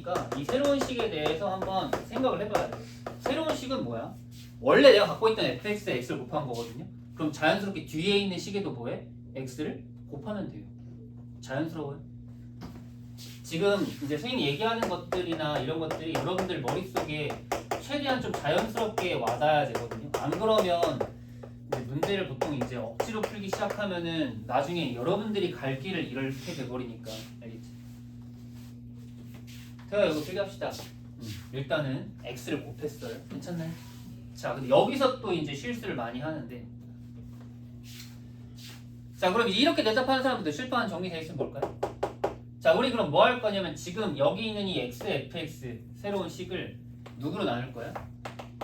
그러니까 이 새로운 식에 대해서 한번 생각을 해봐야 돼요. 새로운 식은 뭐야? 원래 내가 갖고 있던 fx에 x를 곱한 거거든요. 그럼 자연스럽게 뒤에 있는 식에도 뭐해? x를 곱하면 돼요. 자연스러워요. 지금 이제 선생님이 얘기하는 것들이나 이런 것들이 여러분들 머릿속에 최대한 좀 자연스럽게 와닿아야 되거든요. 안 그러면 문제를 보통 이제 억지로 풀기 시작하면은 나중에 여러분들이 갈 길을 이렇게 돼버리니까. 알겠지? 제가 이거 풀기합시다. 일단은 x를 곱했어요. 괜찮나요? 자, 근데 여기서 또 이제 실수를 많이 하는데, 자, 그럼 이렇게 대답하는 사람들 실패한 정리되어 있으면 뭘까요? 자, 우리 그럼 뭐 할 거냐면 지금 여기 있는 이 x, fx 새로운 식을 누구로 나눌 거야?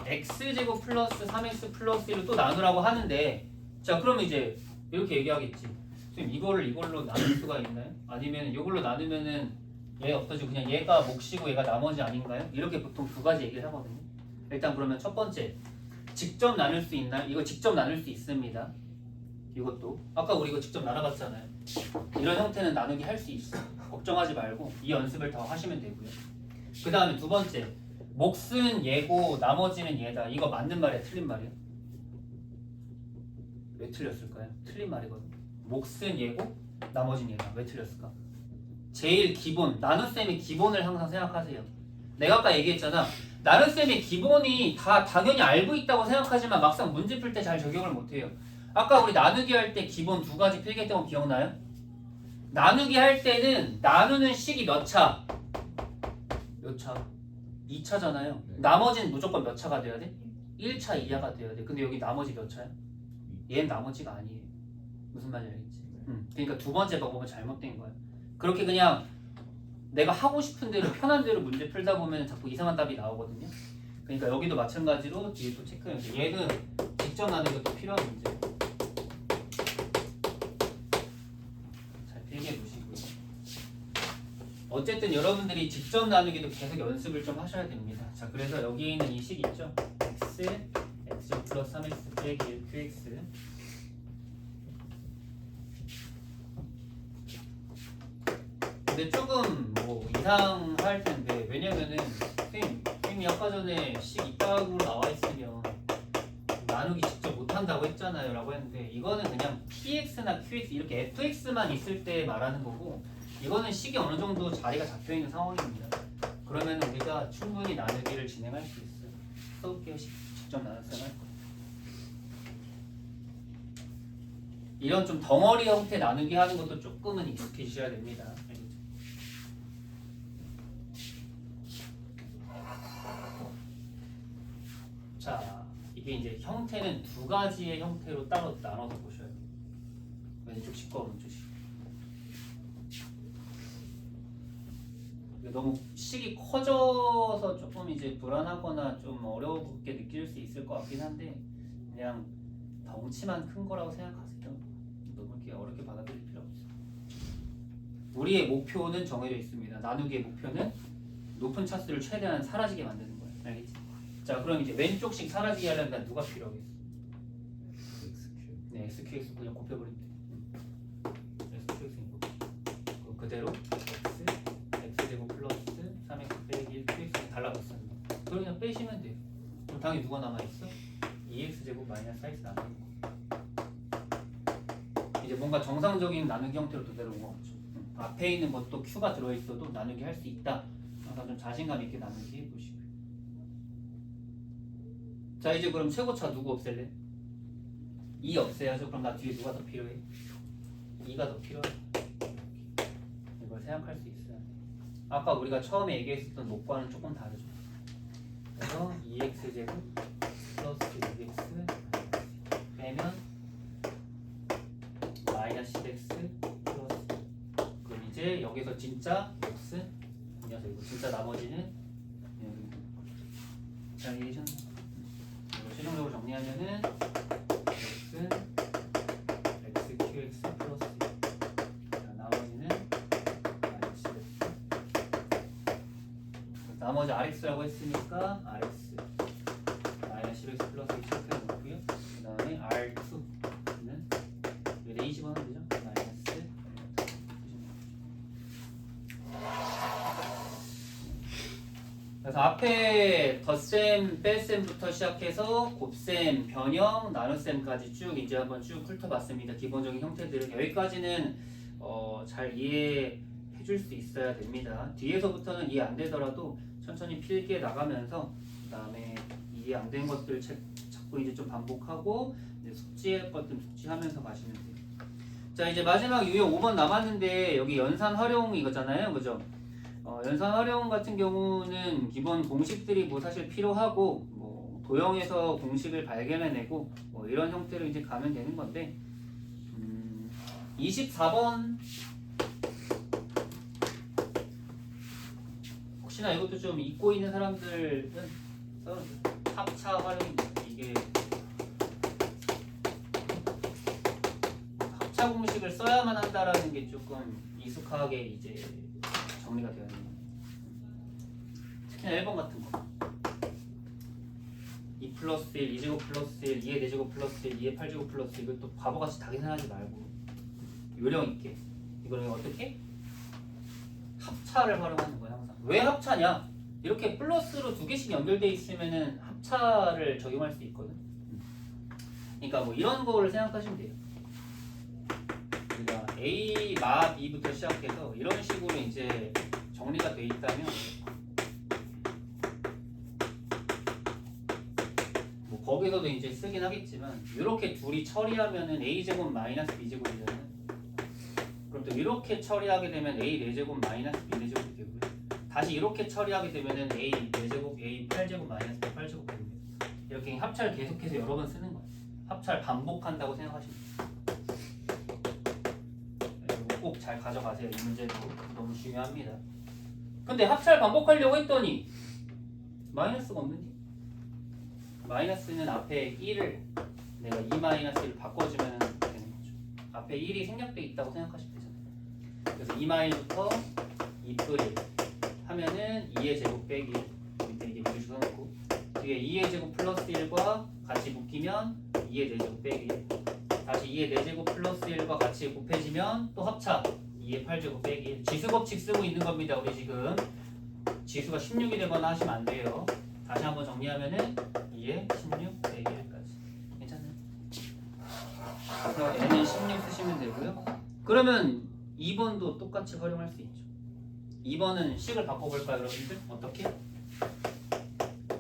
x제곱 플러스 3x 플러스 1로 또 나누라고 하는데, 자, 그럼 이제 이렇게 얘기하겠지. 선생님, 이거를 이걸로 나눌 수가 있나요? 아니면 이걸로 나누면은 얘 없어지고 그냥 얘가 몫이고 얘가 나머지 아닌가요? 이렇게 보통 두 가지 얘기를 하거든요. 일단 그러면 첫 번째, 직접 나눌 수 있나요? 이거 직접 나눌 수 있습니다. 이것도 아까 우리 이거 직접 나눠봤잖아요. 이런 형태는 나누기 할 수 있어. 걱정하지 말고 이 연습을 더 하시면 되고요. 그 다음에 두 번째, 몫은 얘고 나머지는 얘다. 이거 맞는 말이야, 틀린 말이야? 왜 틀렸을까요? 틀린 말이거든. 몫은 얘고 나머지는 얘다. 왜 틀렸을까? 제일 기본, 나눗셈의 기본을 항상 생각하세요. 내가 아까 얘기했잖아. 나눗셈의 기본이 다 당연히 알고 있다고 생각하지만 막상 문제 풀 때 잘 적용을 못해요. 아까 우리 나누기 할 때 기본 두 가지 필기했던 거 기억나요? 나누기 할 때는 나누는 식이 몇 차? 몇 차? 2차잖아요. 네. 나머지는 무조건 몇 차가 돼야 돼? 1차 이하가 돼야 돼. 근데 여기 나머지 몇 차야? 얘는 나머지가 아니에요. 무슨 말인지 알겠지? 그러니까 두 번째 방법은 잘못된 거야. 그렇게 그냥 내가 하고 싶은 대로 편한 대로 문제 풀다 보면 자꾸 이상한 답이 나오거든요. 그러니까 여기도 마찬가지로 뒤에 또 체크해야죠. 얘는 직접 나누는 것도 필요한 문제. 잘 필기해 보시고요. 어쨌든 여러분들이 직접 나누기도 계속 연습을 좀 하셔야 됩니다. 자, 그래서 여기 있는 이 식 있죠? x, x 플러스 3x 빼기 1 qx. 근데 조금 뭐 이상할 텐데, 왜냐면은 선생님이 아까 전에 식 이따구로 나와 있으면 나누기 직접 못한다고 했잖아요 라고 했는데, 이거는 그냥 px나 qx 이렇게 fx만 있을 때 말하는 거고, 이거는 식이 어느 정도 자리가 잡혀 있는 상황입니다. 그러면 우리가 충분히 나누기를 진행할 수 있어요. 써볼게요. 직접 나눴으면 할 거예요. 이런 좀 덩어리 형태 나누기 하는 것도 조금은 익숙해지셔야 됩니다. 자, 이게 이제 형태는 두 가지의 형태로 따로 나눠서 보셔야 돼요. 왼쪽 식과 오른쪽 식. 너무 식이 커져서 조금 이제 불안하거나 좀 어렵게 느낄 수 있을 것 같긴 한데, 그냥 덩치만 큰 거라고 생각하세요. 너무 이렇게 어렵게 받아들일 필요 없어요. 우리의 목표는 정해져 있습니다. 나누기의 목표는 높은 차수를 최대한 사라지게 만드는 거예요. 알겠지? 자, 그럼 이제 왼쪽씩 사라지게 하려면 누가 필요하겠어? 네, SQX 그냥 곱해버리면 돼. SQX인 거. 그대로 x제곱 플러스 3x 빼기 1 qx 달라붙습니다. 그걸 그냥 빼시면 돼요. 그럼 당연히 누가 남아있어? 2x제곱 마이너스 4x 나누는 거. 이제 뭔가 정상적인 나누기 형태로 그대로 온 거죠. 앞에 있는 것도 q가 들어있어도 나누기 할 수 있다. 항상 좀 자신감 있게 나누기 해보시고. 자, 이제 그럼 최고차 누구 없앨래? 2 없애야죠. 그럼 나 뒤에 누가 더 필요해? 2가 더 필요해. 이걸 생각할 수 있어야 돼. 아까 우리가 처음에 얘기했었던 목과는 조금 다르죠. 그래서 2x제곱 플러스 6x 빼면 마이너스 10x 플러스. 그럼 이제 여기서 진짜 몫은 이 녀석이고, 진짜 나머지는 자, 이해하셨나요? 최종적으로 정리하면은 x는 xqx 플러스 1. 자, 나머지는 rx. 나머지 rx라고 했으니까 rx 마이너스 10x 플러스 1 이렇게 놓고요. 그 다음에 r2는 여기다 20 하면 되죠? 마이너스 그래서 앞에 덧셈, 뺄셈부터 시작해서 곱셈, 변형, 나눗셈까지 쭉 이제 한번 쭉 훑어봤습니다. 기본적인 형태들은 여기까지는 잘 이해해 줄 수 있어야 됩니다. 뒤에서부터는 이해 안 되더라도 천천히 필기해 나가면서 그 다음에 이해 안 된 것들 자꾸 이제 좀 반복하고 이제 숙지할 것들 숙지하면서 가시면 돼요. 자, 이제 마지막 유형 5번 남았는데 여기 연산 활용 이거잖아요, 그죠? 연산 활용 같은 경우는 기본 공식들이 뭐 사실 필요하고 뭐 도형에서 공식을 발견해내고 뭐 이런 형태로 이제 가면 되는 건데 24번 혹시나 이것도 좀 잊고 있는 사람들은 써주세요. 합차 활용입니다. 이게 합차 공식을 써야만 한다라는 게 조금 익숙하게 이제 정리가 되어 있는 거예요. 특히나 1번 같은 거 2 플러스 1, 2제곱 플러스 1, 2의 4제곱 플러스 1, 2의 8제곱 플러스 1 이것도 바보같이 다 계산하지 말고 요령 있게 이거는 어떻게? 합차를 활용하는 거예요. 항상. 왜 합차냐? 이렇게 플러스로 두 개씩 연결돼 있으면은 합차를 적용할 수 있거든. 그러니까 뭐 이런 거를 생각하시면 돼요. 그러니까 A, 마, B부터 시작해서 이런 식으로 이제 정리가 돼 있다면 뭐 거기서도 이제 쓰긴 하겠지만 이렇게 둘이 처리하면은 A 제곱 마이너스 B 제곱이잖아요. 그럼 또 이렇게 처리하게 되면 A 4제곱 마이너스 B 4제곱이 되고요. 다시 이렇게 처리하게 되면은 A 4제곱 A 8제곱 마이너스 B 8제곱 됩니다. 이렇게 합차를 계속해서 여러 번 쓰는 거예요. 합차를 반복한다고 생각하시면 돼요. 꼭 잘 가져가세요. 이 문제도 너무 중요합니다. 근데 합차를 반복하려고 했더니 마이너스가 없는데? 마이너스는 앞에 1을 내가 2 마이너스를 바꿔주면 되는 거죠. 앞에 1이 생략돼 있다고 생각하시면 되잖아요. 그래서 2 마이너스부터 2 플 1 하면은 2의 제곱 빼기 1 밑에 이게 미리 주워놓고 뒤에 2의 제곱 플러스 1과 같이 묶이면 2의 4제곱 빼기 1 다시 2의 4제곱 플러스 1과 같이 곱해지면 또 합차 2의 8제곱 빼기 1 지수 법칙 쓰고 있는 겁니다. 우리 지금 지수가 16이 되거나 하시면 안 돼요. 다시 한번 정리하면은 2의 16 빼기 1까지 괜찮나요? 그래서 n은 16 쓰시면 되고요. 그러면 2번도 똑같이 활용할 수 있죠. 2번은 식을 바꿔볼까요, 여러분들? 어떻게?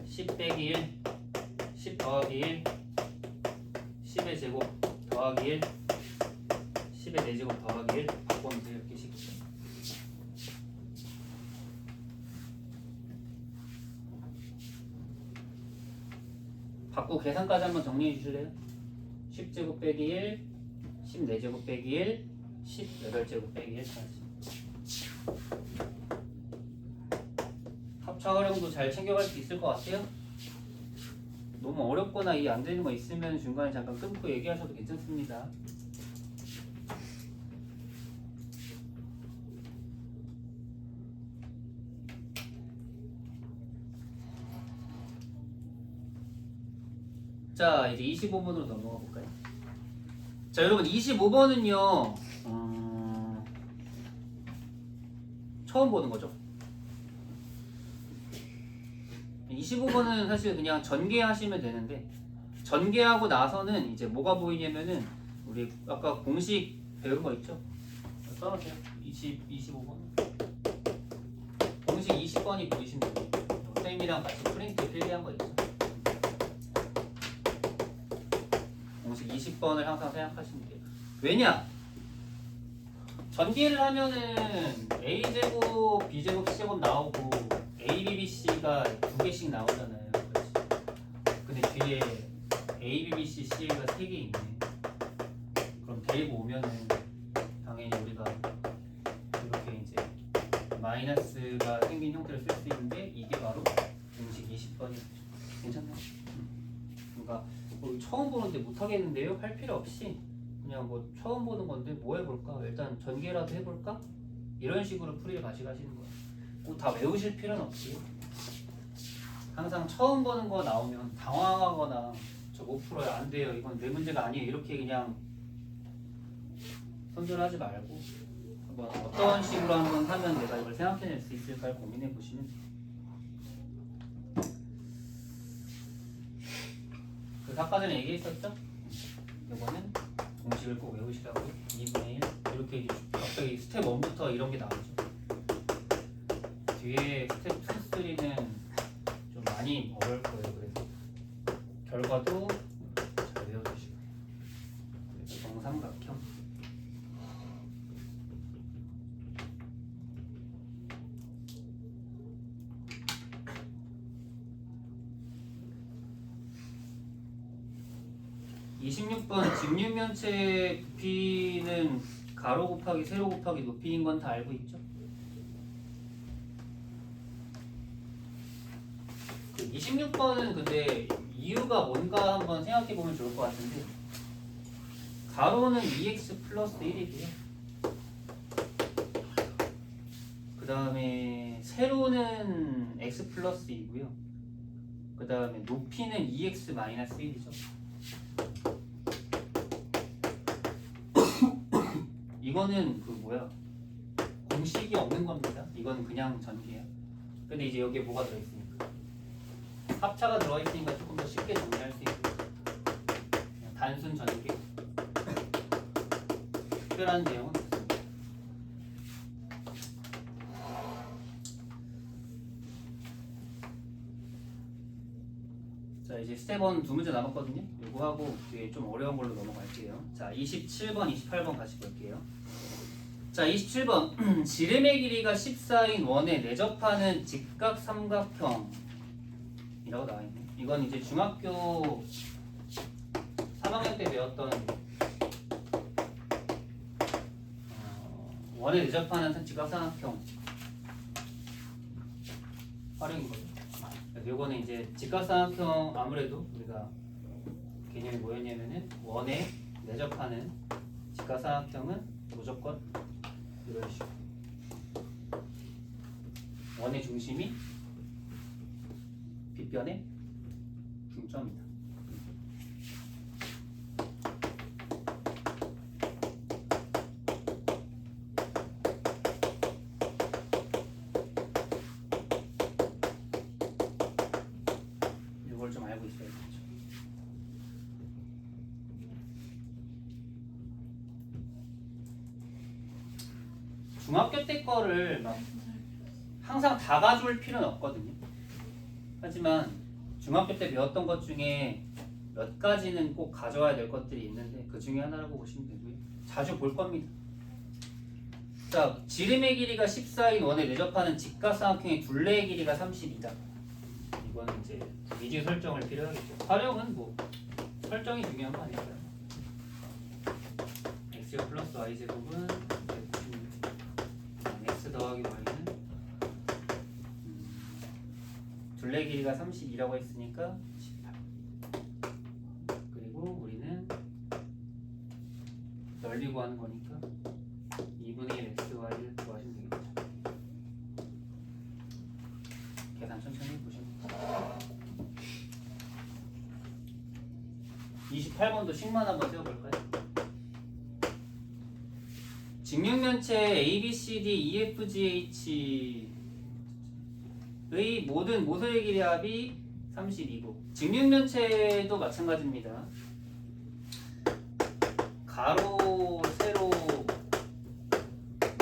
10 빼기 1 10 더하기 1 10의 제곱 더하기 1 10의 4제곱 더하기 1 바꾸면 돼요. 이렇게 식 바꾸고 계산까지 한번 정리해 주실래요? 10제곱 빼기 1 14제곱 빼기 1 18제곱 빼기 1까지 합차 활용도 잘 챙겨갈 수 있을 것 같아요? 너무 어렵거나 이해 안 되는 거 있으면 중간에 잠깐 끊고 얘기하셔도 괜찮습니다. 자, 이제 25번으로 넘어가 볼까요? 자, 여러분 25번은요 처음 보는 거죠. 25번은 사실 그냥 전개하시면 되는데 전개하고 나서는 이제 뭐가 보이냐면은 우리 아까 공식 배운 거 있죠? 써놓으세요. 25번 공식 20번이 보이시면 돼요. 선생님이랑 같이 프린트 필기한 거 있죠? 공식 20번을 항상 생각하시면 돼요. 왜냐? 전개를 하면은 A제곱, B제곱, C제곱 나오고 A, B, B, C가 두 개씩 나오잖아요. 그렇지? 근데 뒤에 A, B, B, C, C가 세 개 있네. 그럼 데리고 오면은 당연히 우리가 이렇게 이제 마이너스가 생긴 형태를 쓸 수 있는데 이게 바로 공식 20번이죠. 괜찮나요? 그러니까 뭐 처음 보는데 못하겠는데요? 할 필요 없이 그냥 뭐 처음 보는 건데 뭐 해볼까? 일단 전개라도 해볼까? 이런 식으로 풀이를 가져가시는 거예요. 꼭 다 외우실 필요는 없지. 항상 처음 보는 거 나오면 당황하거나 저 못 풀어요, 안 돼요, 이건 내 문제가 아니에요 이렇게 그냥 손절하지 말고 한번 어떤 식으로 한번 하면 내가 이걸 생각해낼 수 있을까 고민해 보시면 돼요. 아까 전에 얘기했었죠? 이거는 공식을 꼭 외우시라고요. 2분의 1 이렇게 이제 갑자기 스텝 1부터 이런 게 나오죠. 뒤에 스텝 2, 3는 좀 많이 어려울 거예요. 그래서 결과도 잘 외워주시고요. 그래서 정삼각형 26번 직육면체 부피는 가로 곱하기 세로 곱하기 높이인 건 다 알고 있죠? 그 26번은 근데 이유가 뭔가 한번 생각해 보면 좋을 것 같은데 가로는 2x 플러스 1이고요. 그 다음에 세로는 x 플러스 2고요. 그 다음에 높이는 2x 마이너스 1이죠. 이거는 그 뭐야 공식이 없는 겁니다. 이건 그냥 전개야. 근데 이제 여기에 뭐가 들어있으니까 합차가 들어있으니까 조금 더 쉽게 정리할 수 있고 그냥 단순 전개 특별한 내용은 없습니다. 자 이제 스텝 1 두 문제 남았거든요. 이거 하고 뒤에 좀 어려운 걸로 넘어갈게요. 자 27번 28번 같이 볼게요. 자 27번 지름의 길이가 14인 원에 내접하는 직각삼각형이라고 나와있네. 이건 이제 중학교 3학년 때 배웠던 원에 내접하는 직각삼각형 활용인 거죠. 그래서 이거는 이제 직각삼각형 아무래도 우리가 개념이 뭐였냐면은 원에 내접하는 직각삼각형은 무조건 이런 식으로 원의 중심이 빗변의 중점이다. 이걸 좀 알고 있어야겠죠. 중학교 때 거를 막 항상 다 가져올 필요는 없거든요. 하지만 중학교 때 배웠던 것 중에 몇 가지는 꼭 가져와야 될 것들이 있는데 그 중에 하나라고 보시면 되고요. 자주 볼 겁니다. 자, 지름의 길이가 14인 원에 내접하는 직각삼각형의 둘레의 길이가 30이다. 이거는 이제 미지 설정을 필요하겠죠. 활용은 뭐 설정이 중요한 거 아닐까요? x제곱 플러스 y제곱은 x 더하기 y는 둘레 길이가 32라고 했으니까 18. 그리고 우리는 넓이 구하는 거니까 2분의 1 x, y를 구하시면 되겠죠. 계산 천천히 해보시면 28번도 식만 한번 세워볼까요? 직육면체 ABCD EFGH의 모든 모서리 길이 합이 32고 직육면체도 마찬가지입니다. 가로, 세로,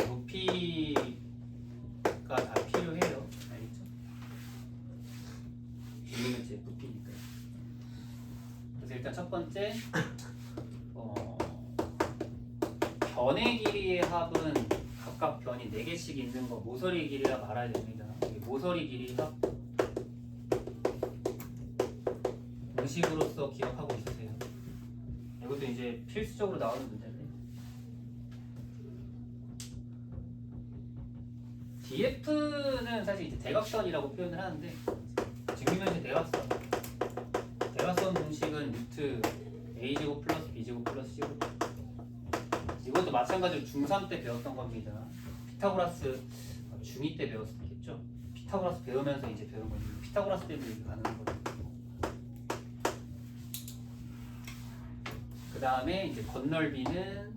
높이가 다 필요해요. 알겠죠? 직육면체의 높이니까요. 그래서 일단 첫 번째 변의 길이의 합은 각각 변이 4개씩 있는 거 모서리 길이라 말아야 됩니다. 모서리 길이 합 공식으로서 기억하고 있으세요. 이것도 이제 필수적으로 나오는 문제인데 DF는 사실 이제 대각선이라고 표현을 하는데 직육면체 대각선 공식은 루트 a제곱 플러스 b제곱 플러스 c제곱. 이것도 마찬가지로 중3 때 배웠던 겁니다. 피타고라스 중2 때 배웠겠죠. 피타고라스 배우면서 이제 배운 거예요. 피타고라스 때문에 이렇게 가는 거예요. 그 다음에 이제 건널비는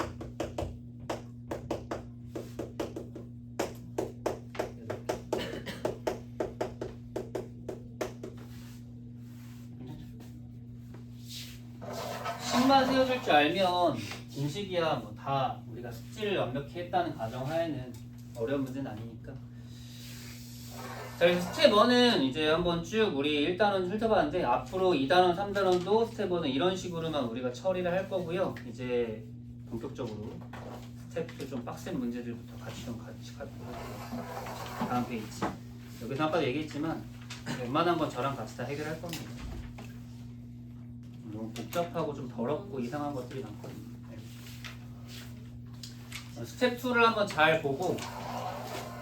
스텝만 세워줄 줄 알면 공식이야 뭐 다 우리가 숙지를 완벽히 했다는 가정하에는 어려운 문제는 아니니까. 자, 그래서 스텝 1은 이제 한번 쭉 우리 1단원 훑어봤는데 앞으로 2단원, 3단원도 스텝 1은 이런 식으로만 우리가 처리를 할 거고요. 이제 본격적으로 스텝 2 좀 빡센 문제들부터 같이 갖고 다음 페이지. 여기서 아까도 얘기했지만 웬만한 건 저랑 같이 다 해결할 겁니다. 너무 복잡하고 좀 더럽고 이상한 것들이 많거든요. 스텝 2를 한번 잘 보고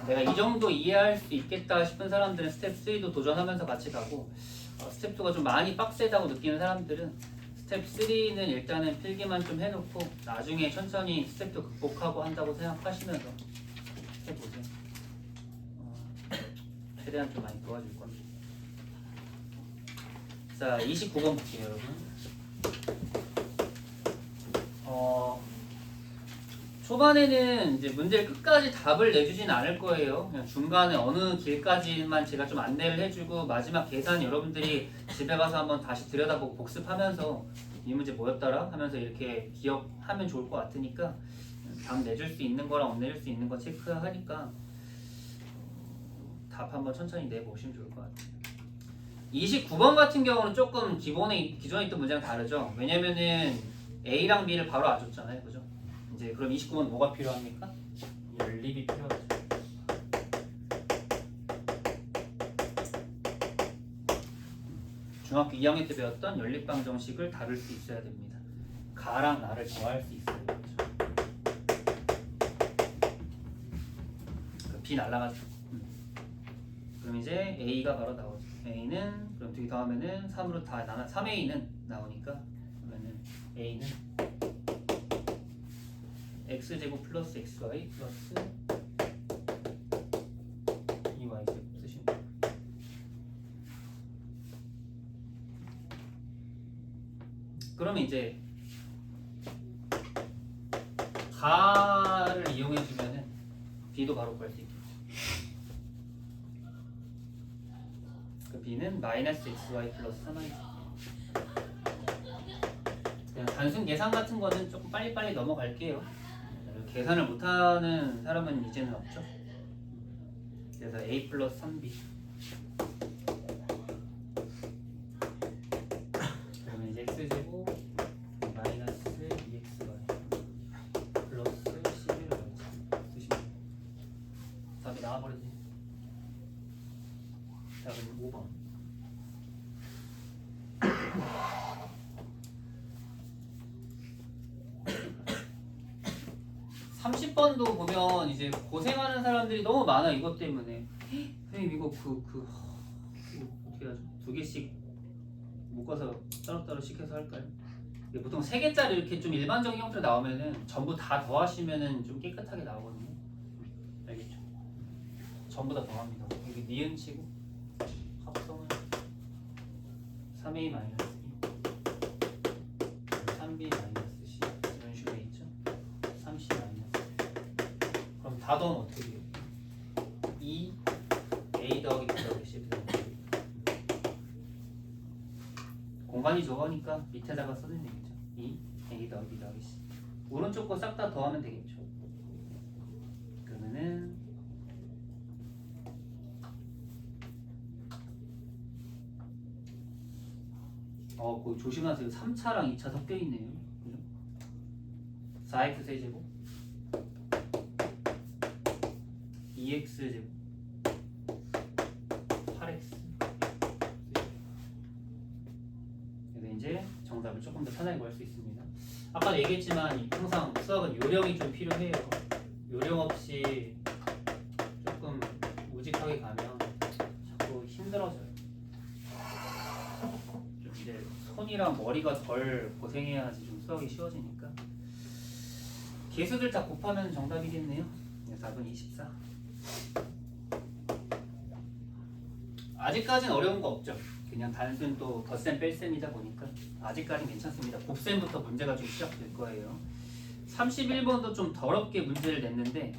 내가 이 정도 이해할 수 있겠다 싶은 사람들은 스텝 3도 도전하면서 같이 가고, 스텝 2가 좀 많이 빡세다고 느끼는 사람들은 스텝 3는 일단은 필기만 좀 해놓고 나중에 천천히 스텝 2 극복하고 한다고 생각하시면서 해보세요. 최대한 좀 많이 도와줄 겁니다. 자, 29번 볼게요, 여러분. 초반에는 이제 문제를 끝까지 답을 내주진 않을 거예요. 그냥 중간에 어느 길까지만 제가 좀 안내를 해주고 마지막 계산 여러분들이 집에 가서 한번 다시 들여다보고 복습하면서 이 문제 뭐였더라 하면서 이렇게 기억하면 좋을 것 같으니까 답 내줄 수 있는 거랑 못 내줄 수 있는 거 체크하니까 답 한번 천천히 내보시면 좋을 것 같아요. 29번 같은 경우는 조금 기존에 있던 문제랑 다르죠. 왜냐면은 A랑 B를 바로 알아줬잖아요, 그죠? 이제 그럼 29번 뭐가 필요합니까? 연립이 필요하죠. 중학교 2학년 때 배웠던 연립방정식을 다룰 수 있어야 됩니다. 가랑 나를 더할 수 있어야 되죠. B 날라가죠. 그럼 이제 A가 바로 나오죠. A는 그럼 그 다음에는 3으로 다 3A는 나오니까 그러면은 A는 x제곱 플러스 xy 플러스 2y제곱 쓰시면 돼요. 그러면 이제 가를 이용해주면은 b도 바로 구할 수 있겠죠. 그 b는 마이너스 xy 플러스 3y. 그냥 단순 계산 같은 거는 조금 빨리빨리 넘어갈게요. 계산을 못하는 사람은 이제는 없죠. 그래서 a 플러스 3b. 그러면 이제 x제곱 마이너스 2xy 플러스 11y 쓰시면 돼요. 답이 나와버리지. 답은 5번. 30번도 보면 이제 고생하는 사람들이 너무 많아. 이것 때문에 선생님 이거 어떻게 하죠? 2개씩 묶어서 따로따로 시켜서 할까요? 보통 3개짜리 이렇게 좀 일반적인 형태로 나오면은 전부 다 더하시면은 좀 깨끗하게 나오거든요. 알겠죠? 전부 다 더합니다. 여기 니은치고 합성은 3a 마이너스 3b 마이너스 c 이런 식으로 돼 있죠. 3c 마이너스. 그럼 다 더하면 어떻게 돼요? 2a 더하기 b 더하기 c 공간이 좁으니까 밑에다가 써주면 되겠죠. 2a 더하기 b 더하기 c 오른쪽 거 싹 다 더하면 되겠죠. 그러면은 그거 조심하세요. 3차랑 2차 섞여 있네요. 4x 세제곱 2x 제곱 8x. 그래서 이제 정답을 조금 더 편하게 구할 수 있습니다. 아까도 얘기했지만 항상 수학은 요령이 좀 필요해요. 요령 없이 조금 우직하게 가면 자꾸 힘들어져요. 좀 이제 손이랑 머리가 덜 고생해야지 좀 수학이 쉬워지니까. 개수들 다 곱하면 정답이겠네요. 답은 24. 아직까지는 어려운 거 없죠. 그냥 단순 또 덧셈 뺄셈이다 보니까 아직까지는 괜찮습니다. 곱셈부터 문제가 좀 시작될 거예요. 31번도 좀 더럽게 문제를 냈는데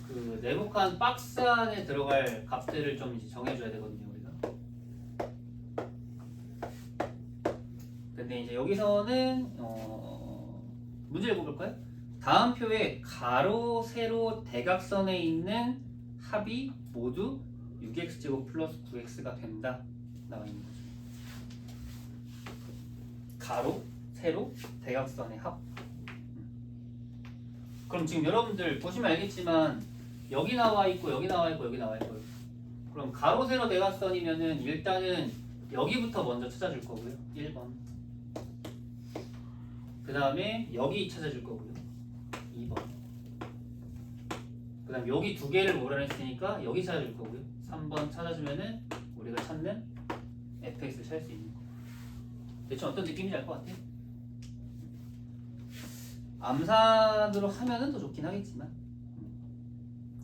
그 네모칸 박스 안에 들어갈 값들을 좀 이제 정해줘야 되거든요. 우리가 이제 여기서는 문제를 읽어볼까요? 다음 표에 가로, 세로, 대각선에 있는 합이 모두 6x제곱 플러스 9x가 된다 나와 있는 거죠. 가로, 세로, 대각선의 합. 그럼 지금 여러분들 보시면 알겠지만 여기 나와 있고 여기 나와 있고 여기 나와 있고 그럼 가로, 세로, 대각선이면은 일단은 여기부터 먼저 찾아줄 거고요. 1번. 그 다음에 여기 찾아줄 거고요. 2번. 그 다음 여기 두 개를 몰아냈으니까 여기 찾아줄 거고요. 3번 찾아주면은 우리가 찾는 fx를 찾을 수 있는 거예요. 대충 어떤 느낌인지 알 것 같아요? 암산으로 하면은 더 좋긴 하겠지만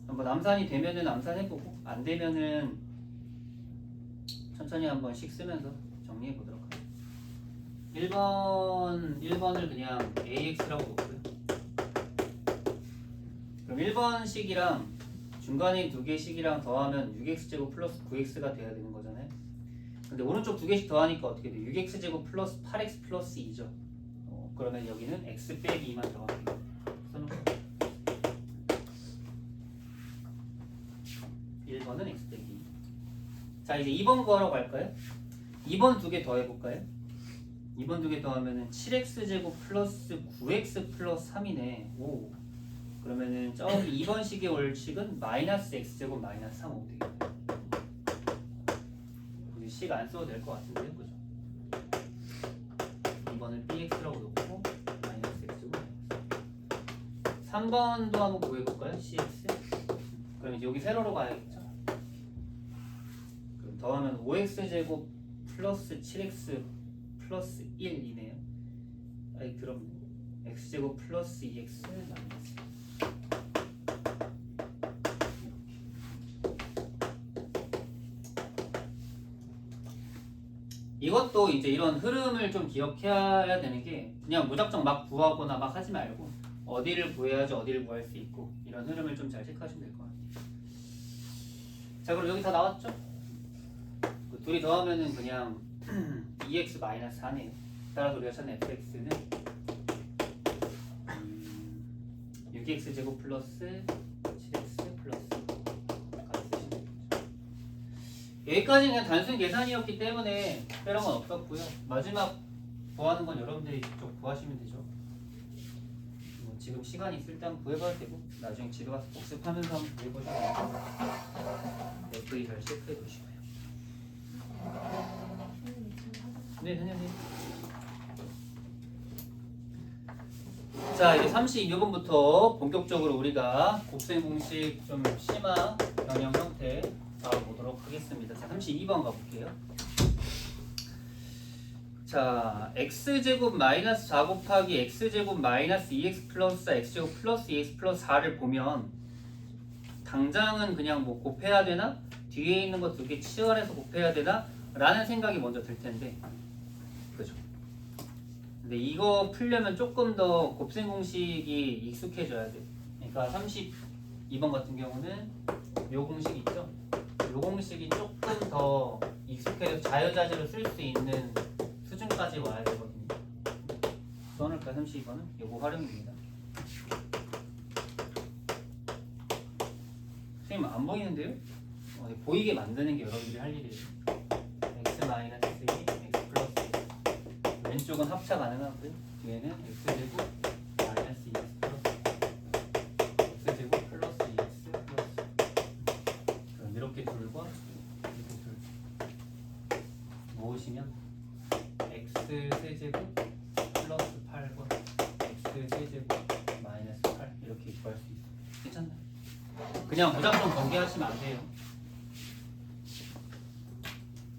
한번 암산이 되면은 암산해보고 안 되면은 천천히 한 번씩 쓰면서 정리해 보도록 하겠습니다. 1번을 그냥 AX라고 놓고요. 그럼 1번식이랑 중간에 두 개씩이랑 더하면 6x제곱 플러스 9x가 돼야 되는 거잖아요. 근데 오른쪽 두 개씩 더하니까 어떻게 돼? 6x제곱 플러스 8x 플러스 2죠. 그러면 여기는 x 빼기 2만 들어갑니다. 써놓고 1번은 x 빼기 2. 자, 이제 2번 구하러 갈까요? 2번 두 개 더해볼까요? 2번 두 개 더하면은 7x제곱 플러스 9x 플러스 3이네. 오. 그러면은 저기 2번식의 원칙은 마이너스 x제곱 마이너스 3 5 되겠네요. 식 안 써도 될 것 같은데요, 그죠? 2번을 bx라고 놓고 마이너스 x제곱 마이너스 3번도 한번 구해볼까요? cx. 그럼 이제 여기 세로로 가야겠죠? 그럼 더하면 5x제곱 플러스 7x 플러스 1이네요. 아이 그럼 x제곱 플러스 2x 마이너스 이것도 이제 이런 흐름을 좀 기억해야 되는 게 그냥 무작정 막 구하거나 막 하지 말고 어디를 구해야지 어디를 구할 수 있고 이런 흐름을 좀 잘 체크하시면 될 것 같아요. 자, 그럼 여기 다 나왔죠? 그 둘이 더하면은 그냥 2x-4네요. 따라서 우리가 찾는 fx는 6x제곱 플러스 7x 플러스 여기까지는 그냥 단순 계산이었기 때문에 특별한 건 없었고요. 마지막 구하는 건 여러분들이 직접 구하시면 되죠. 뭐 지금 시간이 있을 때 한번 구해봐도 되고 나중에 집에 가서 복습하면서 한번 구해보셔도 되고 FE 잘 체크해 두시고요. 네, 선생님. 자, 이제 32번부터 본격적으로 우리가 곱셈 공식 좀 심화 변형 형태 보도록 하겠습니다. 자, 32번 가볼게요. 자, x제곱 마이너스 4 곱하기 x제곱 마이너스 2x 플러스 4 x제곱 플러스 2x 플러스 4를 보면 당장은 그냥 뭐 곱해야 되나? 뒤에 있는 거 두 개 치환해서 곱해야 되나? 라는 생각이 먼저 들 텐데 그죠? 근데 이거 풀려면 조금 더 곱셈 공식이 익숙해져야 돼요. 그러니까 32번 같은 경우는 요 공식 있죠? 요 공식이 조금 더 익숙해서 자유자재로 쓸 수 있는 수준까지 와야 되거든요. 써놓을까 32번은? 요거 활용입니다. 선생님 안 보이는데요? 보이게 만드는 게 여러분들이 할 일이에요. x 마이너스 2, x 플러스 2. 왼쪽은 합차 가능하고요. 뒤에는 x제곱 마이너스 2x 플러스 x제곱 플러스 2x 플러스 그럼 이렇게 둘과 이렇게 둘 모으시면 x 세제곱 플러스 8과 x 세제곱 마이너스 8 이렇게 구할 수 있어요. 괜찮나요? 그냥 무작정 전개하시면 안 돼요.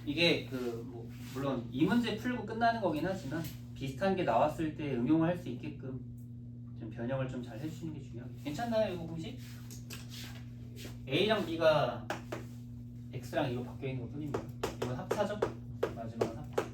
이게 뭐 물론 이 문제 풀고 끝나는 거긴 하지만 비슷한 게 나왔을 때 응용할 수 있게끔 좀 변형을 좀 잘 해주시는 게 중요해요. 괜찮나요, 이거 공식? A랑 B가 X랑 이거 바뀌어 있는 것 뿐입니다. 이건 합차죠? 마지막은 합차.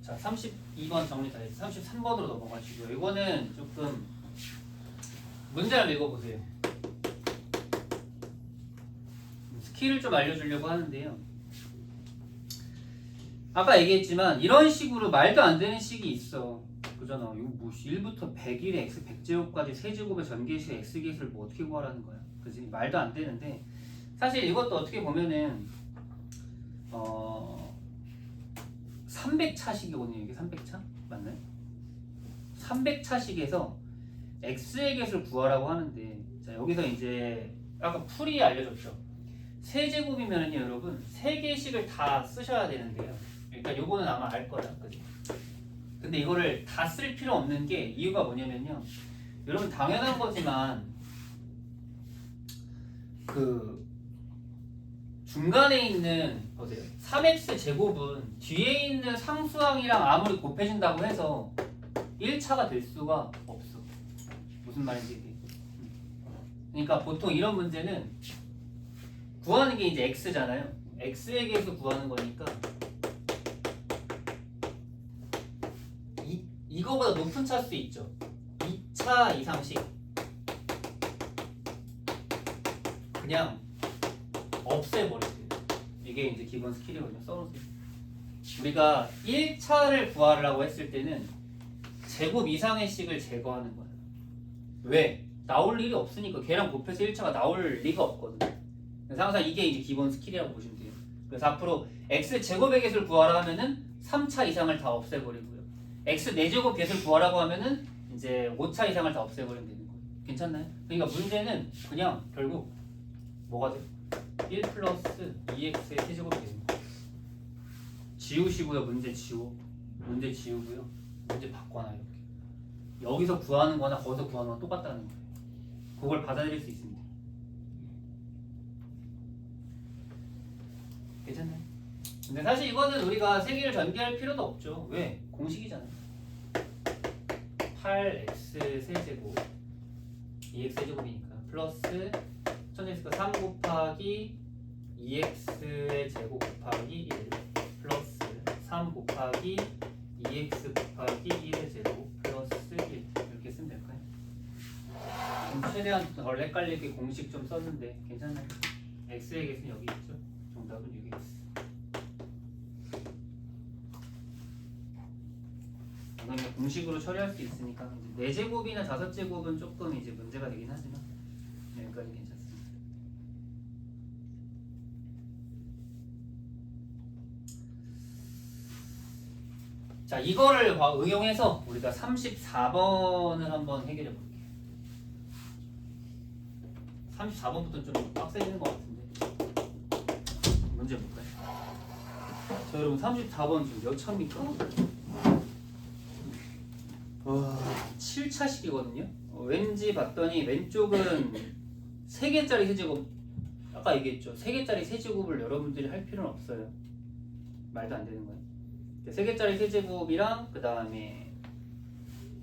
자, 32번 32번 정리 다 했어요. 33번으로 넘어가시고요. 이거는 조금 문제를 읽어보세요. 스킬을 좀 알려주려고 하는데요. 아까 얘기했지만 이런 식으로 말도 안 되는 식이 있어. 그잖아. 이거 뭐 1부터 100일에 x 100제곱까지 세제곱의 전개식 x기수를 뭐 어떻게 구하라는 거야. 그지? 말도 안 되는데 사실 이것도 어떻게 보면은 300차식이거든요. 이게 300차? 맞나요? 300차식에서 x의 개수를 구하라고 하는데 자 여기서 이제 아까 풀이 알려줬죠. 세제곱이면은요 여러분 3개씩을 다 쓰셔야 되는데요. 그러니까 요거는 아마 알 거야. 그지? 근데 이거를 다 쓸 필요 없는 게 이유가 뭐냐면요. 여러분 당연한 거지만 그 중간에 있는 보세요. 3x 제곱은 뒤에 있는 상수항이랑 아무리 곱해진다고 해서 1차가 될 수가 없어. 무슨 말인지 이게. 그러니까 보통 이런 문제는 구하는 게 이제 x잖아요. x에 대해서 구하는 거니까 이거보다 높은 차수 있죠. 2차 이상씩 그냥 없애버리세요. 이게 이제 기본 스킬이거든요. 써놓으세요. 우리가 1차를 구하려고 했을 때는 제곱 이상의 식을 제거하는 거예요. 왜? 나올 일이 없으니까 걔랑 곱해서 1차가 나올 리가 없거든요. 그래서 항상 이게 이제 기본 스킬이라고 보시면 돼요. 그래서 앞으로 x 제곱의 개수를 구하라 하면은 3차 이상을 다 없애버리고요. x 4제곱 개수를 구하라고 하면은 이제 5차 이상을 다 없애버리면 되는 거예요. 괜찮나요? 그러니까 문제는 그냥 결국 뭐가 돼요? 1 플러스 2x의 세제곱이 되는 거예요. 지우시고요. 문제 지워. 문제 지우고요. 문제 바꿔놔요. 이렇게. 여기서 구하는 거나 거기서 구하는 건 똑같다는 거예요. 그걸 받아들일 수 있습니다. 괜찮나요? 근데 사실 이거는 우리가 세개를 전개할 필요도 없죠. 왜? 공식이잖아요. 8x 세제곱 2x 세제곱이니까 플러스 1000x가 3 곱하기 2x의 제곱 곱하기 1 플러스 3 곱하기 2x 곱하기 1의 제곱 플러스 1 이렇게 쓰면 될까요? 최대한 덜 헷갈리게 공식 좀 썼는데 괜찮나요? x의 개수는 여기 있죠? 정답은 6x. 이건 공식으로 처리할 수 있으니까 이제 4제곱이나 5제곱은 조금 이제 문제가 되긴 하지만 여기까지 괜찮습니다. 자, 이거를 응용해서 우리가 34번을 한번 해결해 볼게요. 34번부터 좀 빡세지는 것 같은데 문제 볼까요? 자, 여러분 34번 지금 몇 차입니까? 7차식이거든요. 왠지 봤더니 왼쪽은 3개짜리 세제곱 아까 얘기했죠. 3개짜리 세제곱을 여러분들이 할 필요는 없어요. 말도 안 되는 거예요. 3개짜리 세제곱이랑 그 다음에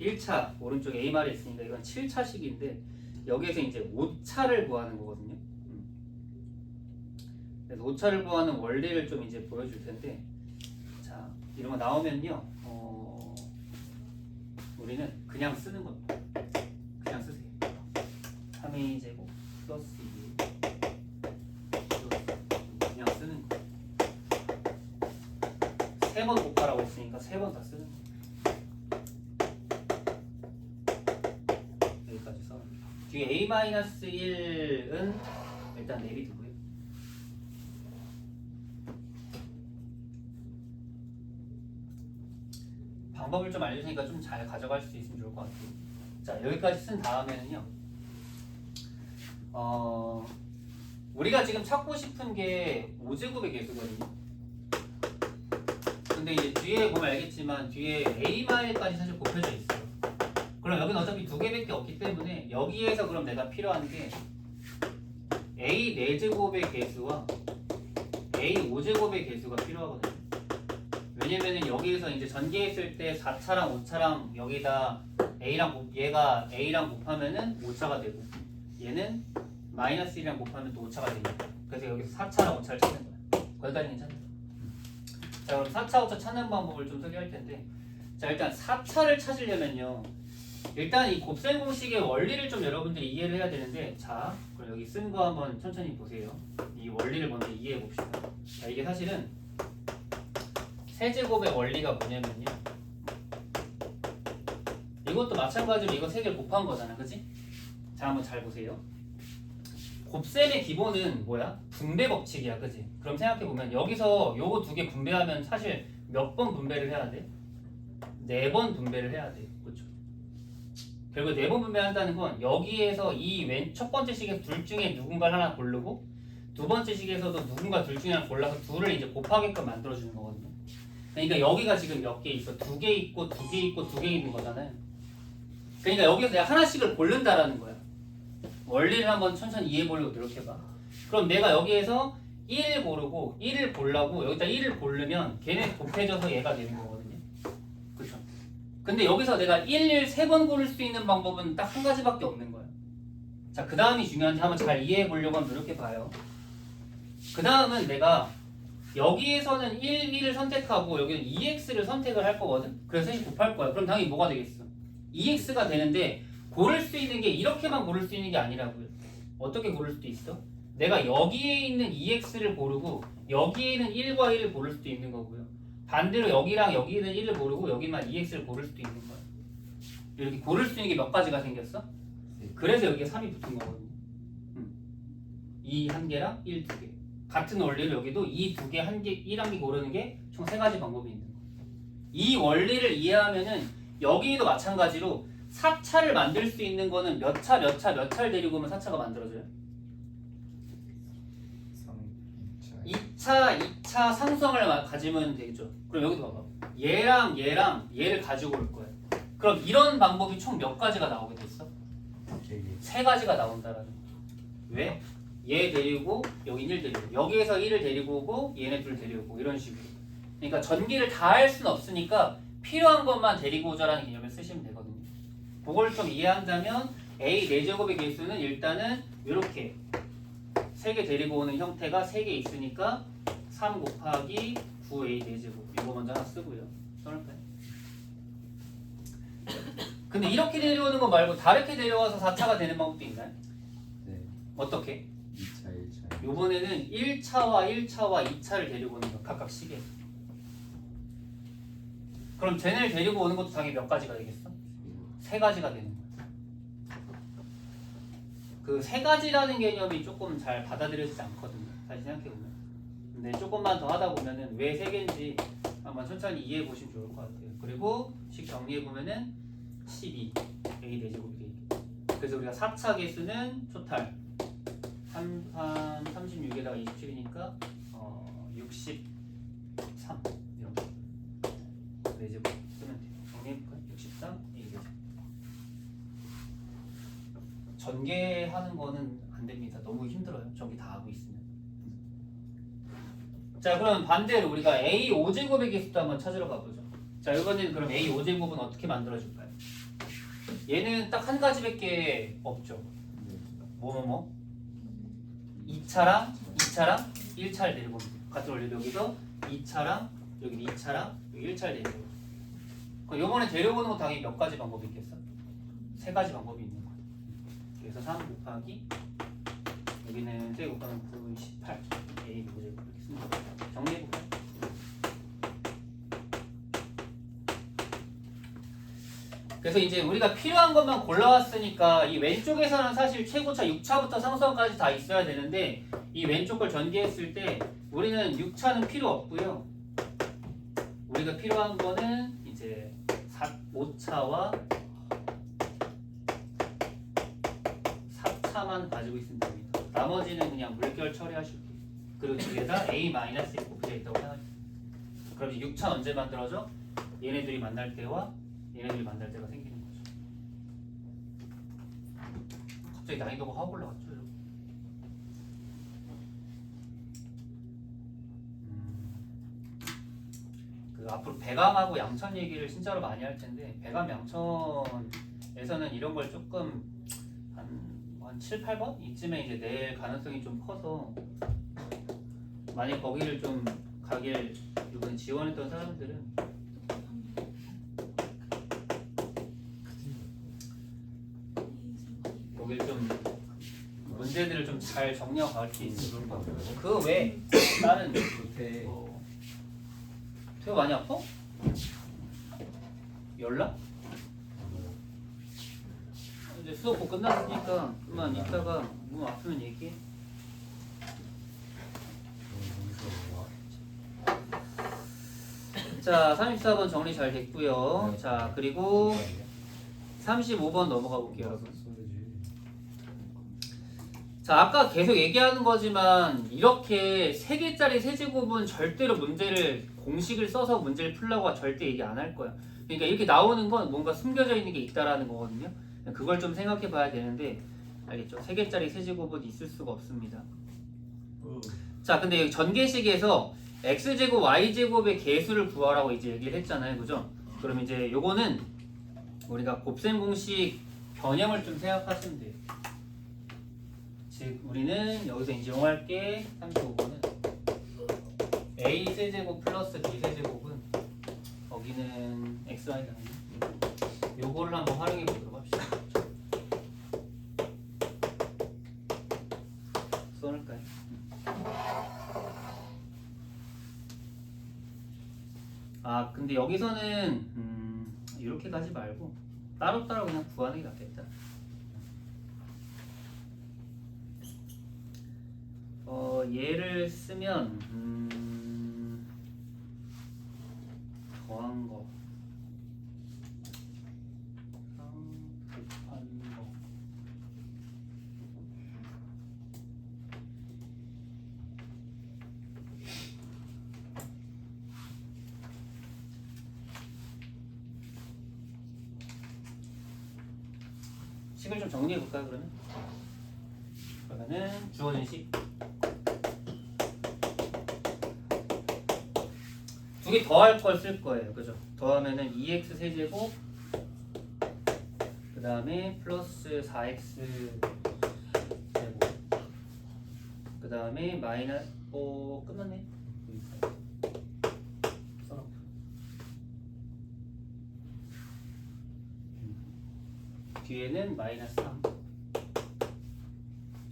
1차 오른쪽에 A말이 있으니까 이건 7차식인데 여기에서 이제 5차를 구하는 거거든요. 그래서 5차를 구하는 원리를 좀 이제 보여줄 텐데 자 이런 거 나오면요 우리는 그냥 쓰는 겁니다. 그냥 쓰세요. 3a 제곱 플러스 2 그냥 쓰는 거. 3번 곱하라고 했으니까 3번 다 쓰는 거. 여기까지 써. 뒤에 a-1은 일단 내비두고요. 방법을 좀 알려주니까 좀 잘 가져갈 수 있으면 좋을 것 같아요. 자 여기까지 쓴 다음에는요 우리가 지금 찾고 싶은 게 5제곱의 개수거든요. 근데 이제 뒤에 보면 알겠지만 뒤에 a-까지 사실 곱해져 있어요. 그럼 여기는 어차피 2개밖에 없기 때문에 여기에서 그럼 내가 필요한 게 a 4제곱의 개수와 a 5제곱의 개수가 필요하거든요. 왜냐면은 여기에서 이제 전개했을 때 4차랑 5차랑 여기다 얘가 a랑 곱하면은 5차가 되고 얘는 마이너스 1이랑 곱하면 또 5차가 되니까 그래서 여기서 4차랑 5차를 찾는 거야. 거기까지 괜찮아요. 자 그럼 4차, 5차 찾는 방법을 좀 소개할 텐데 자, 일단 4차를 찾으려면요. 일단 이 곱셈 공식의 원리를 좀 여러분들이 이해를 해야 되는데, 자, 그럼 여기 쓴 거 한번 천천히 보세요. 이 원리를 먼저 이해해 봅시다. 자, 이게 사실은 세제곱의 원리가 뭐냐면요. 이것도 마찬가지로 이거 3개를 곱한 거잖아, 그치? 자, 한번 잘 보세요. 곱셈의 기본은 뭐야? 분배 법칙이야, 그치? 그럼 생각해보면 여기서 요거 2개 분배하면 사실 몇 번 분배를 해야 돼? 4번 분배를 해야 돼, 그쵸? 결국 4번 분배한다는 건 여기에서 이 첫 번째 식에서 둘 중에 누군가를 하나 고르고 두 번째 식에서도 누군가 둘 중에 하나 골라서 둘을 이제 곱하게끔 만들어주는 거거든요. 그러니까 여기가 지금 몇 개 있어? 2개 있고 2개 있고 2개 있는 거잖아요. 그러니까 여기서 내가 하나씩을 고른다라는 거야. 원리를 한번 천천히 이해해 보려고 노력해봐. 그럼 내가 여기에서 1을 고르고 1을 고르고 여기다 1을 고르면 걔네 곱해져서 얘가 되는 거거든요. 그렇죠? 근데 여기서 내가 1, 3번 고를 수 있는 방법은 딱 한 가지밖에 없는 거야. 자, 그 다음이 중요한지 한번 잘 이해해 보려고 한번 노력해봐요. 그 다음은 내가 여기에서는 1을 선택하고 여기는 2x를 선택을 할 거거든. 그래서 3이 곱할 거야. 그럼 당연히 뭐가 되겠어? 2x가 되는데 고를 수 있는 게 이렇게만 고를 수 있는 게 아니라고요. 어떻게 고를 수도 있어? 내가 여기에 있는 2x를 고르고 여기에는 1과 1을 고를 수도 있는 거고요. 반대로 여기랑 여기에는 1을 고르고 여기만 2x를 고를 수도 있는 거야. 이렇게 고를 수 있는 게 몇 가지가 생겼어? 그래서 여기에 3이 붙은 거거든요. 2 한 개랑 1 두 개. 같은 원리를 여기도 2 두 개, 한 개, 1 한 개 고르는 게 총 3가지 방법이 있는 거예요. 이 원리를 이해하면은 여기도 마찬가지로 4차를 만들 수 있는 거는 몇 차, 몇 차, 몇 차를 데리고 오면 4차가 만들어져요? 2차, 2차 상수항을 가지면 되겠죠. 그럼 여기도 봐봐. 얘랑 얘랑 얘를 가지고 올 거예요. 그럼 이런 방법이 총 몇 가지가 나오게 됐어? 3가지가 나온다라는 거죠. 왜? 얘 데리고 여기 1 데리고 여기에서 1을 데리고 오고 얘네 둘 데리고 오고 이런 식으로. 그러니까 전기를 다 할 수는 없으니까 필요한 것만 데리고 오자라는 개념을 쓰시면 되거든요. 그걸 좀 이해한다면 A 4제곱의 개수는 일단은 이렇게 3개 데리고 오는 형태가 3개 있으니까 3 곱하기 9A 4제곱 이거 먼저 하나 쓰고요. 써볼까요? 근데 이렇게 데려오는 거 말고 다르게 데려와서 4차가 되는 방법도 있나요? 네. 어떻게? 2차, 1차. 요번에는 1차와 1차와 2차를 데리고 오는 거 각각 시계. 그럼 쟤네를 데리고 오는 것도 당연히 몇 가지가 되겠어? 3가지가 되는 거야. 그 3가지라는 개념이 조금 잘 받아들여지지 않거든요. 다시 생각해보면. 근데 조금만 더 하다 보면은 왜 3개인지 한번 천천히 이해해 보시면 좋을 것 같아요. 그리고 식 정리해보면은 12 A 4제곱이 되겠죠. 그래서 우리가 4차 개수는 토탈 36에다가 27이니까 63 이런 거 4제곱 쓰면 돼요. 정리해볼까요? 63 A 4제곱. 전개하는 거는 안 됩니다. 너무 힘들어요. 전개 다 하고 있으면. 자, 그럼 반대로 우리가 A 5제곱의 개수도 한번 찾으러 가보죠. 자, 이번에는 그럼 A 5제곱은 어떻게 만들어줄까요? 얘는 딱 한 가지밖에 없죠. 뭐? 2차랑 1차를 데리고 옵니다. 같은 원리로 여기서 2차랑 여기 2차랑 여기 1차를 데리고 옵니다. 그럼 요번에 데려오는 거 당연히 몇 가지 방법이 있겠어? 3가지 방법이 있는 거예요. 그래서 3 곱하기 여기는 3 곱하기 9, 18 A 5제곱 이렇게 씁니다. 정리해볼까요? 그래서 이제 우리가 필요한 것만 골라왔으니까 이 왼쪽에서는 사실 최고차 6차부터 상수항까지 다 있어야 되는데 이 왼쪽 걸 전개했을 때 우리는 6차는 필요 없고요. 우리가 필요한 거는 이제 5차와 4차만 가지고 있으면 됩니다. 나머지는 그냥 물결 처리하실게요. 그리고 뒤에다 A-1 곱해져 있다고 생각해요. 그럼 이제 6차 언제 만들어져? 얘네들이 만날 때와 얘네들이 만날 때가 생기는 거죠. 갑자기 난이도가 확 올라갔죠. 그 앞으로 배감하고 양천 얘기를 진짜로 많이 할 텐데 배감 양천에서는 이런 걸 조금 한 7, 8번 이쯤에 이제 낼 가능성이 좀 커서 만약 거기를 좀 가길 이번에 지원했던 사람들은 여기 좀 문제들을 좀 잘 정리하고 갈 수 있어. 그런 거 같아요. 그 외에 다른 좋대. 태호 많이 아파? 연락? 이제 수업 곧 끝났으니까 그만 이따가 몸 아프면 얘기해. 자, 34번 정리 잘 됐고요. 자, 그리고 35번 넘어가 볼게요, 여러분. 자, 아까 계속 얘기하는 거지만 이렇게 3개짜리 세제곱은 절대로 문제를 공식을 써서 문제를 풀라고 절대 얘기 안 할 거야. 그러니까 이렇게 나오는 건 뭔가 숨겨져 있는 게 있다라는 거거든요. 그걸 좀 생각해 봐야 되는데 알겠죠? 3개짜리 세제곱은 있을 수가 없습니다. 자, 근데 여기 전개식에서 x제곱 y제곱의 개수를 구하라고 이제 얘기를 했잖아요. 그죠? 그럼 이제 요거는 우리가 곱셈 공식 변형을 좀 생각하시면 돼요. 즉 우리는 여기서 이제 이용할 게 35번은 a 세제곱 플러스 b 세제곱은 거기는 xy잖아요. 요거를 한번 활용해 보도록 합시다. 써놓을까요? 아 근데 여기서는 이렇게 가지 말고 따로따로 그냥 구하는 게 낫겠다. 얘를 쓰면 더한 거 곱한 거 식을 좀 정리해 볼까요? 그러면은 주어진 식 두 개 더할 걸 쓸 거예요. 그죠? 더하면은 2x 세제곱 그 다음에 플러스 4x 제곱 그 다음에 마이너스 끝났네. 써놓고 뒤에는 마이너스 3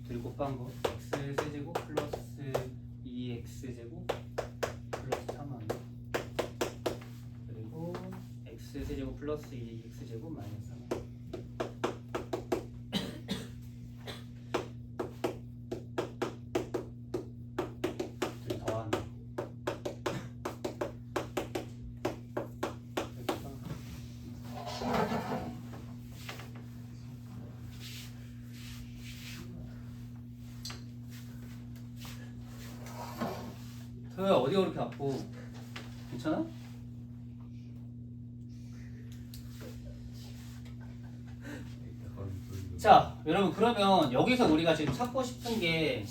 둘 곱한 거 x 세제곱 플러스 2x 제곱 플러스 3하고 그리고 x 세제곱 플러스 2x 제곱 마이너스 3 둘 더하는 거 토요야 어디가 그렇게 아프고 괜찮아? 자 여러분 그러면 여기서 우리가 지금 찾고 싶은 게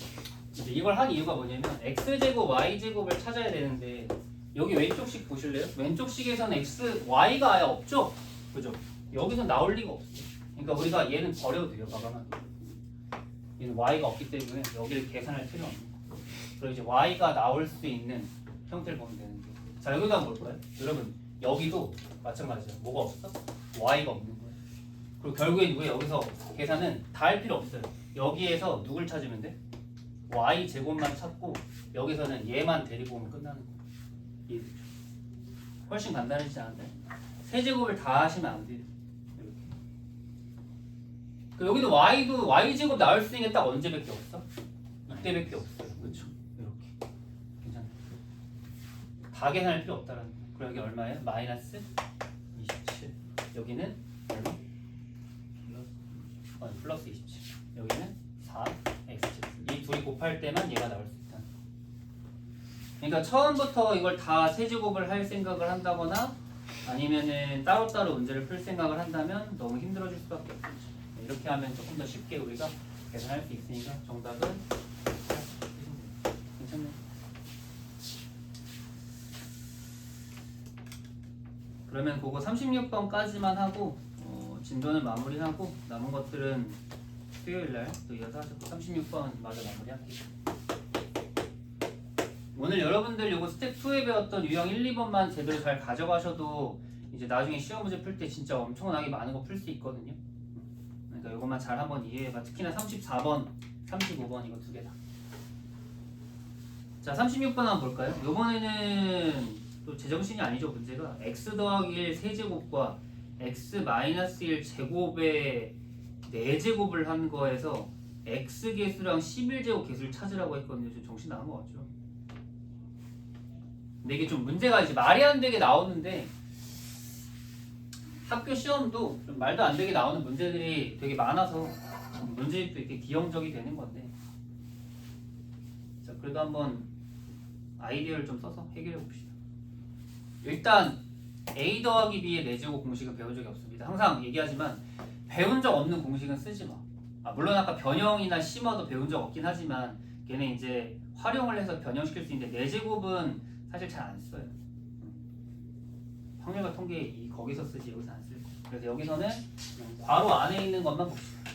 이제 이걸 한 이유가 뭐냐면 x제곱 y제곱을 찾아야 되는데 여기 왼쪽식 보실래요? 왼쪽식에서는 x, y가 아예 없죠? 그죠? 여기서 나올 리가 없어요. 그러니까 우리가 얘는 버려도 돼요. 과감하게 얘는 y가 없기 때문에 여기를 계산할 필요 없는 거예요. 그리고 이제 y가 나올 수 있는 형태를 보면 되는데 자 여기다 볼 거예요? 여러분 여기도 마찬가지죠. 뭐가 없어? y가 없는 거예요. 그리고 결국엔 왜 여기서 계산은 다 할 필요 없어요. 여기에서 누굴 찾으면 돼? y 제곱만 찾고 여기서는 얘만 데리고 오면 끝나는 거예요. 이해되죠? 훨씬 간단해지지 않나요? 세제곱을 다 하시면 안 돼요. 이렇게. 그 여기도 y도 y 제곱 나올 수 있는 게 딱 언제밖에 없어? 이때밖에 없어요. 그렇죠? 이렇게. 괜찮아요. 다 계산할 필요 없다라는 거예요. 그럼 여기 얼마예요? 마이너스 27. 여기는 얼마? 플러스 27. 여기는 4x. 이 둘이 곱할 때만 얘가 나올 수 있다. 그러니까 처음부터 이걸 다 세제곱을 할 생각을 한다거나 아니면은 따로따로 문제를 풀 생각을 한다면 너무 힘들어질 수밖에 없죠. 이렇게 하면 조금 더 쉽게 우리가 계산할 수 있으니까 정답은 괜찮네. 그러면 그거 36번까지만 하고 진도는 마무리하고 남은 것들은 수요일날 또 이어서 하셨고 36번 마저 마무리할게요. 오늘 여러분들 요거 스텝 2에 배웠던 유형 1, 2번만 제대로 잘 가져가셔도 이제 나중에 시험 문제 풀 때 진짜 엄청나게 많은 거 풀 수 있거든요. 그러니까 이것만 잘 한번 이해해봐. 특히나 34번, 35번 이거 두 개다. 자, 36번 한번 볼까요? 이번에는 또 제정신이 아니죠. 문제가 x 더하기 1 세제곱과 x 마이너스 1 제곱의 4제곱을 한 거에서 x 개수랑 11제곱 개수를 찾으라고 했거든요. 좀 정신 나간 것 같죠? 근데 이게 좀 문제가 이제 말이 안 되게 나오는데 학교 시험도 좀 말도 안 되게 나오는 문제들이 되게 많아서 문제집도 이렇게 기형적이 되는 건데, 자, 그래도 한번 아이디어를 좀 써서 해결해 봅시다. 일단 a 더하기 b의 4제곱 공식을 배운 적이 없습니다. 항상 얘기하지만 배운 적 없는 공식은 쓰지 마. 물론 아까 변형이나 심화도 배운 적 없긴 하지만 걔는 이제 활용을 해서 변형시킬 수 있는데 4제곱은 사실 잘 안 써요. 확률과 통계 거기서 쓰지 여기서 안 쓸 거예요. 그래서 여기서는 괄호 안에 있는 것만 봅시다.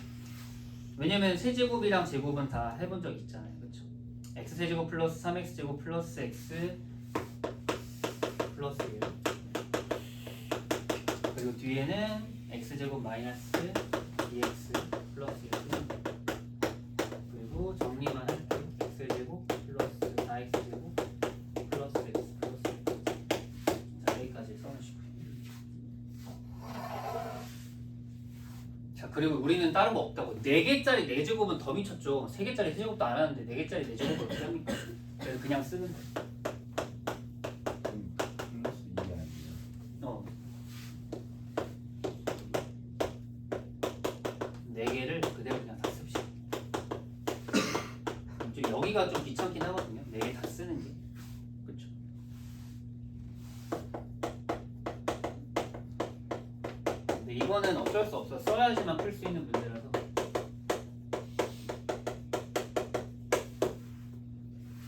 왜냐면 세제곱이랑 제곱은 다 해본 적 있잖아요. 그렇죠? x세제곱 플러스 3x제곱 플러스 x 플러스 1, 그리고 뒤에는 x제곱 마이너스 2x 플러스 1, 그리고 정리만 할게요. x제곱 플러스 4x제곱 플러스 x 플러스 1. 자, 여기까지 써놓으시고요. 자, 그리고 우리는 다른 거 없다고. 4개짜리 4제곱은 더 미쳤죠. 3개짜리 세제곱도 안 하는데 4개짜리 4제곱을 어떻게 합니까? 그래서 그냥 쓰는 거예요. 플러스 2가 아니에요. 4개를 그대로 그냥 다 씁시다. 좀 여기가 좀 귀찮긴 하거든요. 4개 다 쓰는 게. 그렇죠? 근데 이거는 어쩔 수 없어. 써야지만 풀 수 있는 문제라서.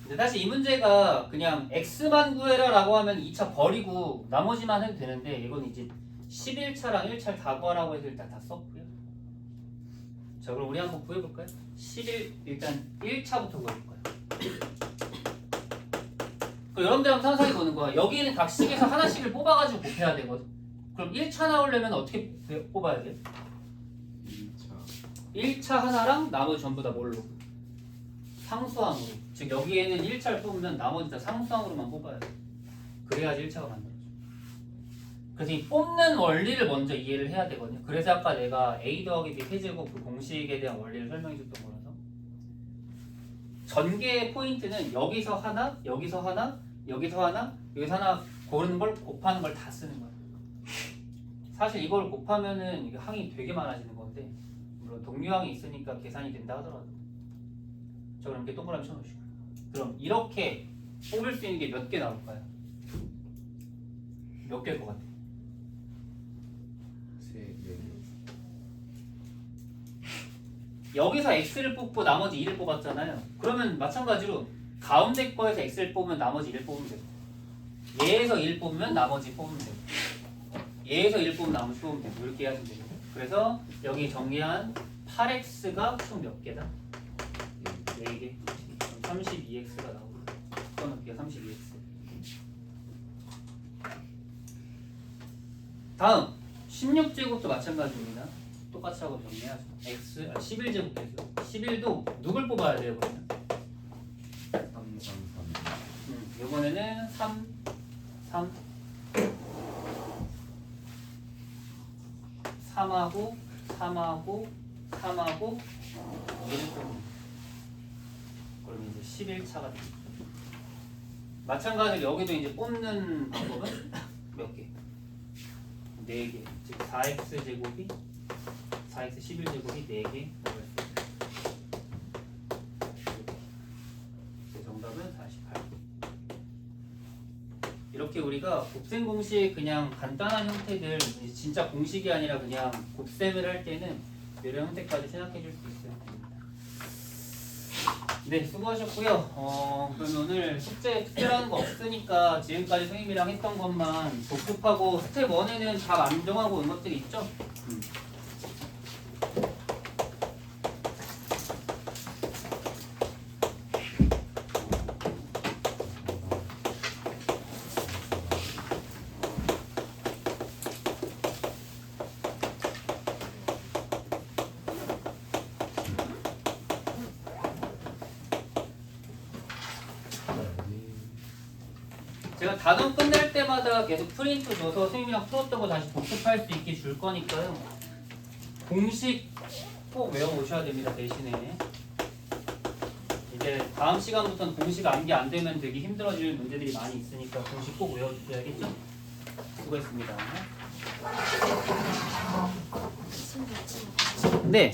근데 사실 이 문제가 그냥 x만 구해라 라고 하면 2차 버리고 나머지만 해도 되는데, 이건 이제 11차랑 1차를 다 구하라고 해서 일단 다 썼고요. 자, 그럼 우리 한번 구해볼까요? 일단 1차부터 구해볼까요? 그럼 여러분들 한번 상상해 보는 거야. 여기는 각 식에서 하나씩을 뽑아가지고 곱해야 되거든. 그럼 1차 나오려면 어떻게 뽑아야 돼요? 2차. 1차 하나랑 나머지 전부 다 뭘로? 상수항으로. 즉 여기에는 1차를 뽑으면 나머지 다 상수항으로만 뽑아야 돼. 그래야지 1차가 만들어져. 그래서 이 뽑는 원리를 먼저 이해를 해야 되거든요. 그래서 아까 내가 a 더하기 b 세제곱 그 공식에 대한 원리를 설명해 줬던 거라서, 전개의 포인트는 여기서 하나, 여기서 하나, 여기서 하나, 여기서 하나 고르는 걸 곱하는 걸 다 쓰는 거예요. 사실 이걸 곱하면은 이게 항이 되게 많아지는 건데, 물론 동류항이 있으니까 계산이 된다 하더라도. 저 그럼 이렇게 동그라미 쳐놓으시고, 그럼 이렇게 뽑을 수 있는 게 몇 개 나올까요? 몇 개일 것 같아요? 4개. 여기서 x를 뽑고 나머지 2를 뽑았잖아요. 그러면 마찬가지로 가운데 거에서 x를 뽑으면 나머지 1을 뽑으면 되고, 얘에서 1 뽑으면 나머지 뽑으면 되고, 얘에서 1 뽑으면 나머지 뽑으면 되고, 이렇게 하시면 돼요. 그래서 여기 정리한 8x가 총 몇 개다? 4개. 그럼 32x가 나오고, 써놓을게요. 32x. 다음 16제곱도 마찬가지입니다. 똑같이 하고 정리하죠. 11제곱 개수. 11도 누굴 뽑아야 돼요, 그러면? 3, 3, 3. 이번에는 3, 3, 3하고 3하고 3하고 1을 뽑는. 그럼 이제 11차가 되겠죠. 마찬가지로 여기도 이제 뽑는 방법은 몇 개? 4개. 즉 4x 제곱이 4x 11제곱이 4개 나올 수 있다. 제 정답은 48. 이렇게 우리가 곱셈 공식 그냥 간단한 형태들, 진짜 공식이 아니라 그냥 곱셈을 할 때는 이런 형태까지 생각해 줄 수 있어요. 네, 수고하셨고요. 그럼 오늘 특별한 거 없으니까 지금까지 선생님이랑 했던 것만 복습하고, 스텝 1에는 답 안 정하고 온 것들이 있죠? 제가 단원 끝날 때마다 계속 프린트 줘서 선생님이랑 풀었던 거 다시 복습할 수 있게 줄 거니까요. 공식 꼭 외워오셔야 됩니다. 대신에 이제 다음 시간부터는 공식 암기 안 되면 되게 힘들어질 문제들이 많이 있으니까 공식 꼭 외워주셔야겠죠? 수고했습니다. 네.